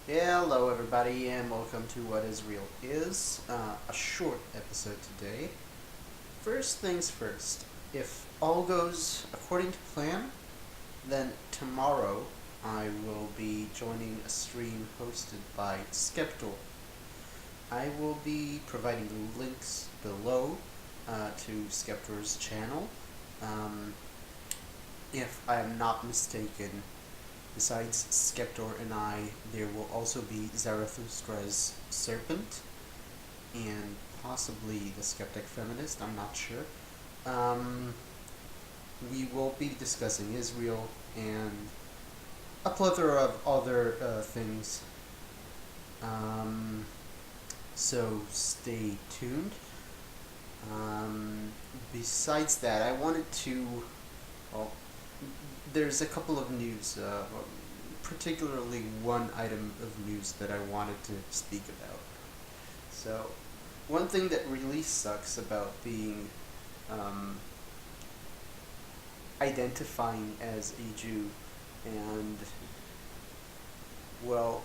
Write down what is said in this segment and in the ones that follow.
Hello, everybody, and welcome to What Is Real Is, a short episode today. First things first, if all goes according to plan, then tomorrow I will be joining a stream hosted by Skeptorr. I will be providing links below to Skeptorr's channel. Um, if I am not mistaken, besides Skeptorr and I, there will also be Zarathustra's Serpent, and possibly the Skeptic Feminist, I'm not sure. We will be discussing Israel and a plethora of other things. Um, so stay tuned. Besides that, I wanted to, well, there's a couple of news, particularly one item of news that I wanted to speak about. So, one thing that really sucks about being identifying as a Jew and, well,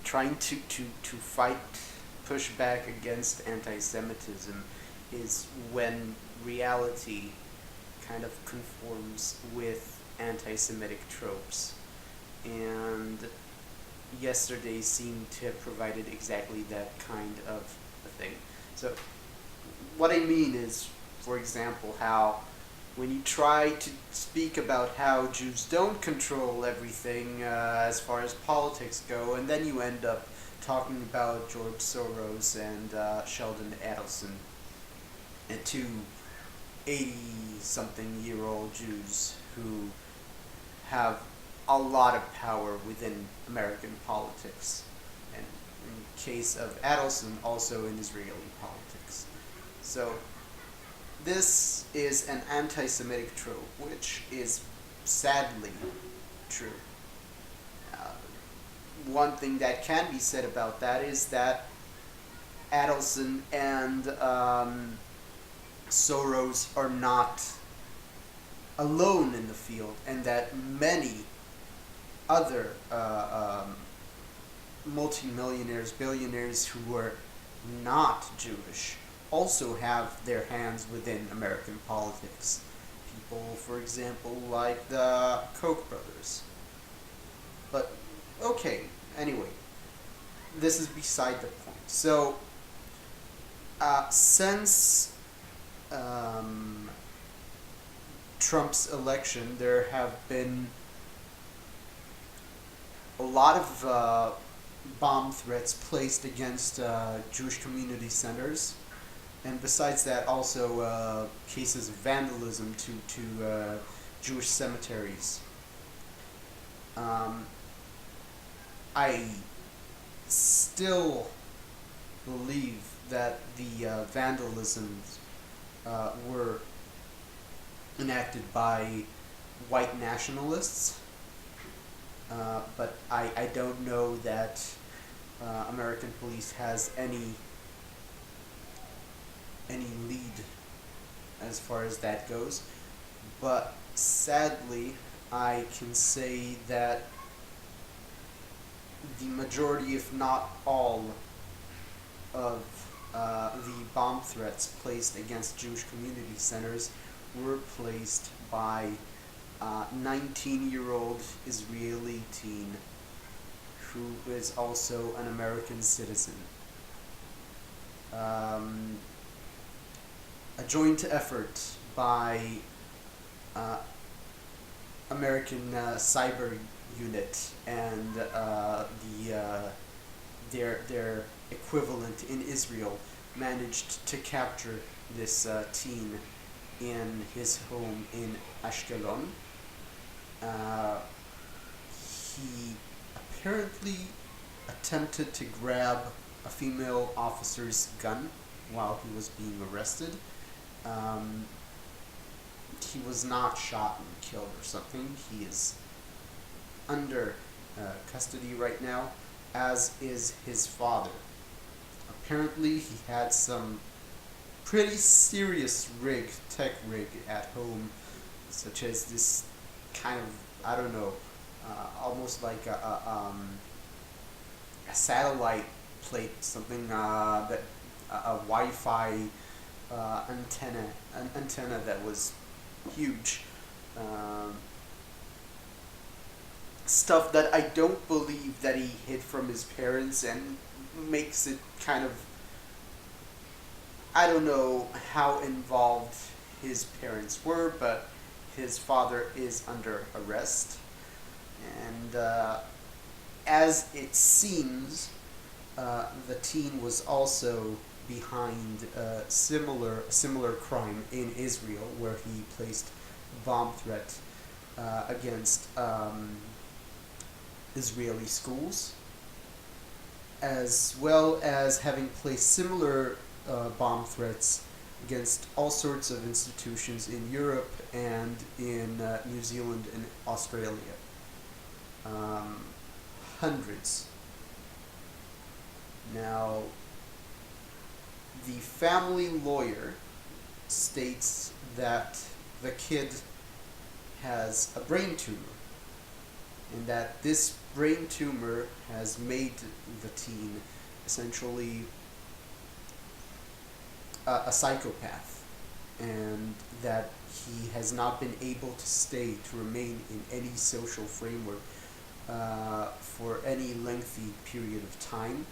trying to fight, push back against anti-Semitism is when reality kind of conforms with anti-Semitic tropes. And yesterday seemed to have provided exactly that kind of a thing. So, what I mean is, for example, how when you try to speak about how Jews don't control everything as far as politics go, and then you end up talking about George Soros and Sheldon Adelson, and two 80-something-year-old Jews who have a lot of power within American politics, and in case of Adelson, also in Israeli politics. So this is an anti-Semitic trope, which is sadly true. Uh, One thing that can be said about that is that Adelson and Soros are not alone in the field, and that many other multimillionaires, billionaires who are not Jewish also have their hands within American politics. People, for example, like the Koch brothers. But, okay, anyway, this is beside the point. So, since Trump's election, there have been a lot of bomb threats placed against Jewish community centers, and besides that, also cases of vandalism to Jewish cemeteries. I still believe that the vandalisms were enacted by white nationalists, but I don't know that American police has any lead as far as that goes. But sadly, I can say that the majority, if not all, of the bomb threats placed against Jewish community centers were placed by 19-year-old Israeli teen who is also an American citizen. A joint effort by American cyber unit and their equivalent in Israel managed to capture this teen in his home in Ashkelon. He apparently attempted to grab a female officer's gun while he was being arrested. He was not shot and killed or something. He is under custody right now, as is his father. Apparently, he had some pretty serious tech rig at home, such as this kind of, I don't know, almost like a satellite plate, something that a Wi-Fi antenna that was huge. Um, Stuff that I don't believe that he hid from his parents, and makes it kind of, I don't know how involved his parents were, but his father is under arrest, and as it seems, the teen was also behind a similar crime in Israel, where he placed bomb threat against Israeli schools, as well as having placed similar bomb threats against all sorts of institutions in Europe and in New Zealand and Australia. Um, Hundreds. Now, the family lawyer states that the kid has a brain tumor, and that this brain tumor has made the teen essentially a psychopath, and that he has not been able to remain in any social framework for any lengthy period of time,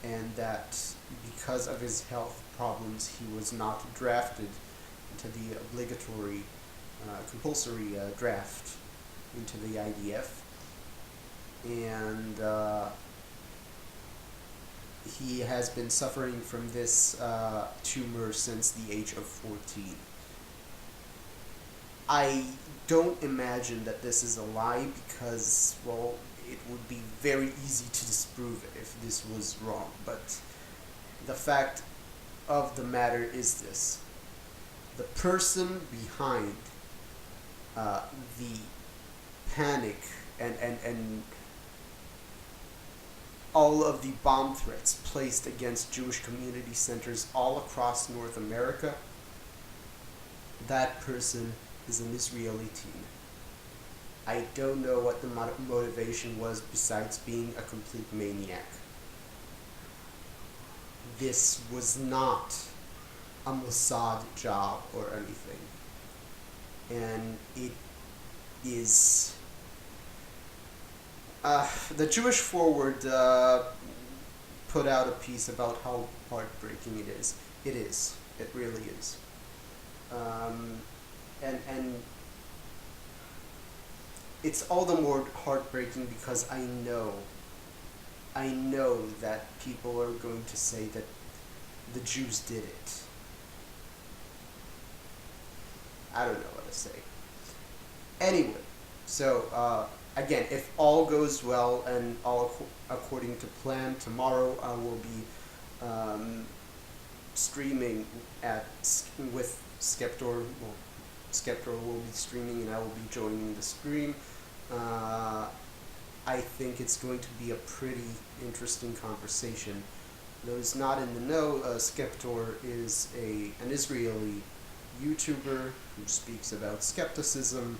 and that because of his health problems, he was not drafted into the obligatory, compulsory draft into the IDF, and he has been suffering from this tumor since the age of 14. I don't imagine that this is a lie, because, well, it would be very easy to disprove it if this was wrong, but the fact of the matter is this: the person behind the panic and all of the bomb threats placed against Jewish community centers all across North America, that person is an Israeli teen. I don't know what the motivation was besides being a complete maniac. This was not a Mossad job or anything. And it is... the Jewish Forward put out a piece about how heartbreaking it is. It is. It really is. And it's all the more heartbreaking because I know that people are going to say that the Jews did it. I don't know what to say. Anyway, so again, if all goes well and all according to plan, tomorrow I will be streaming with Skeptorr. Well, Skeptorr will be streaming and I will be joining the stream. I think it's going to be a pretty interesting conversation. Those not in the know, Skeptorr is an Israeli YouTuber who speaks about skepticism,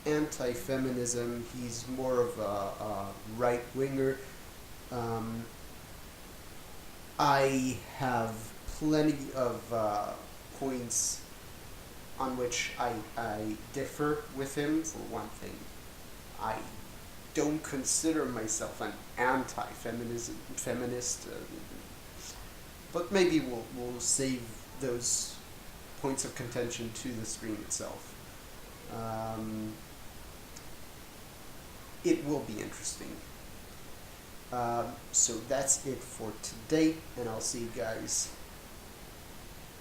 anti-feminism. He's more of a right-winger. I have plenty of points on which I differ with him. For one thing, I don't consider myself an feminist, but maybe we'll save those points of contention to the stream itself. It will be interesting. So that's it for today, and I'll see you guys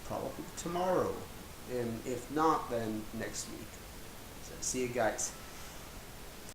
probably tomorrow, and if not, then next week. So see you guys.